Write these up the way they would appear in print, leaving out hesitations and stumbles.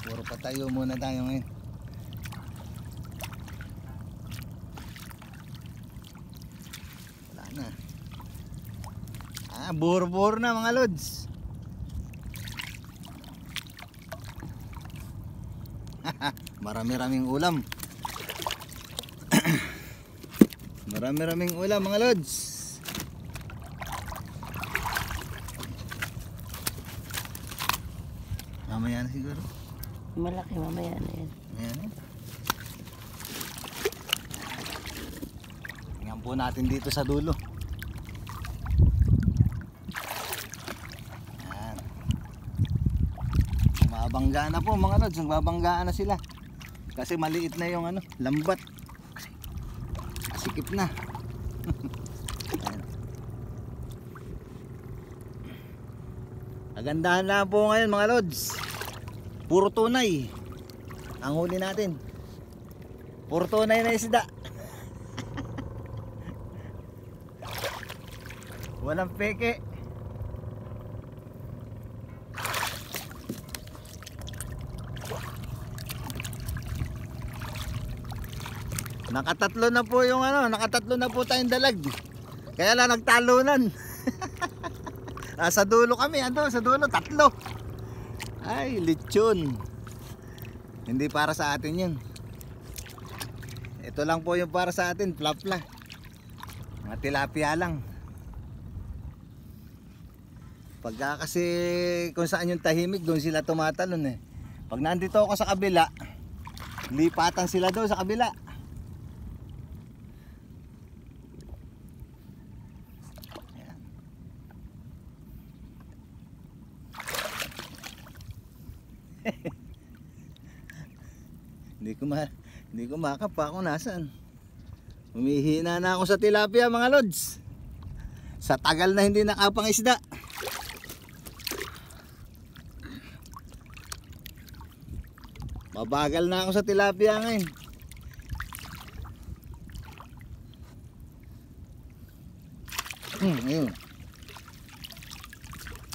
Puro patayo muna tayo ngayon. Wala na. Buro-buro na mga lods. Marami-raming ulam. Marami-raming ulam mga lods. Mamaya na siguro. Malaki mamaya na yan. Ayan. Tingnan po natin dito sa dulo. Ayan. Mabanggaan na po mga lods. Magbabanggaan na sila. Kasi maliit na yung lambat. Sikip na. Kagandahan na po ngayon mga lods. Puro tunay ang huli natin. Puro tunay na isda. Walang peke. Nakatatlo na po yung nakatatlo na po tayong dalag. Kaya lang nagtalunan. Sa dulo kami, sa dulo, 3. Ay, lechon. Hindi para sa atin yun. Ito lang po yung para sa atin, plapla. Mga tilapia lang. Pagka kasi kung saan yung tahimik, doon sila tumatalon eh. Pag nandito ako sa kabila, lipatan sila doon sa kabila. Hindi ko makapa kung nasaan. Humihina na ako sa tilapia mga lods. Sa tagal na hindi nakapang isda. Mabagal na ako sa tilapia ngayon. Ayun.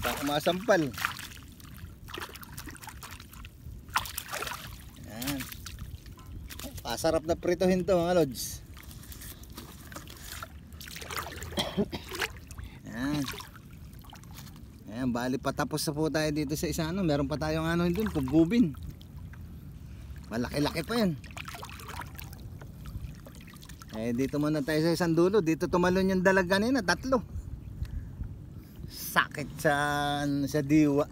Baka masampal. Sarap na prituhin to mga lods. Ayan. Ayan, bali patapos na po tayo dito sa isa meron pa tayong doon, pugubin. Malaki-laki pa yan. Dito muna tayo sa isang dulo. Dito tumalon yung dalag kanina, 3. Sakit sa diwa.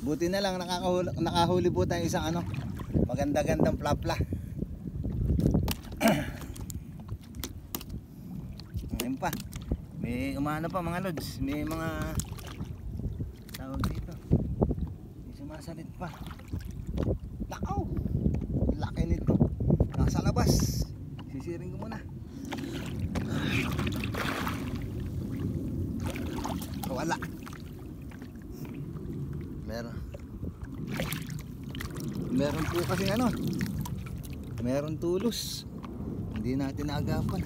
Buti na lang nakahuli po tayo isang maganda-gandang plapla. Ngayon pa. May umano pa mga lods. May mga tawag dito. May sumasalit pa. Nakaw! Laki nito. Nasa labas. Sisiring ko muna. Wala. Meron po kasi meron tulos. Hindi natin naagapan.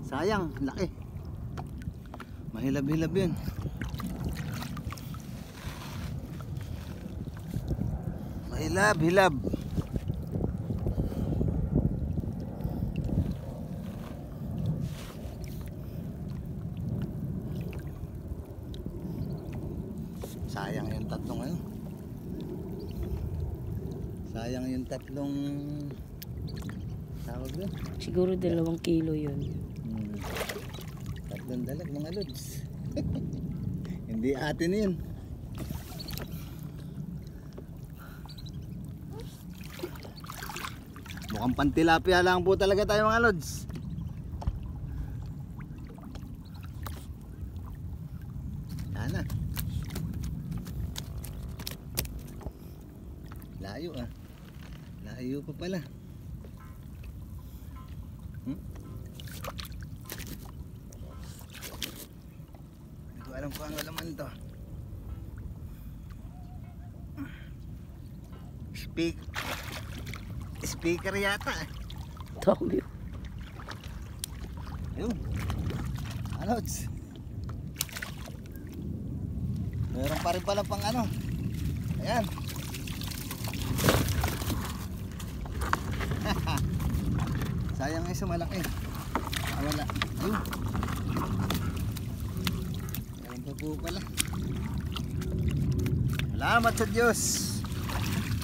Sayang, laki. Mahilab-hilab yun. Mahilab-hilab. Sayang yung 3 ngayon. Sayang yung 3 tawag doon. Siguro 2 kilo yun. 3 dalag mga lods. Hindi atin yun. Mukhang pantilapia lang po talaga tayo mga lods. Sana. Layo Layo pa pala. Hindi ko alam kung ano laman to. Speaker yata. Dami. Ayun. Lods. Meron pa rin pala pang ano. Ayan. Sayang nga isa malaki. Wala. Ayun. Meron pa po pala. Salamat sa Diyos.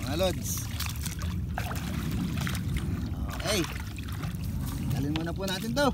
Mga lods. Okay. Dalhin muna po natin to.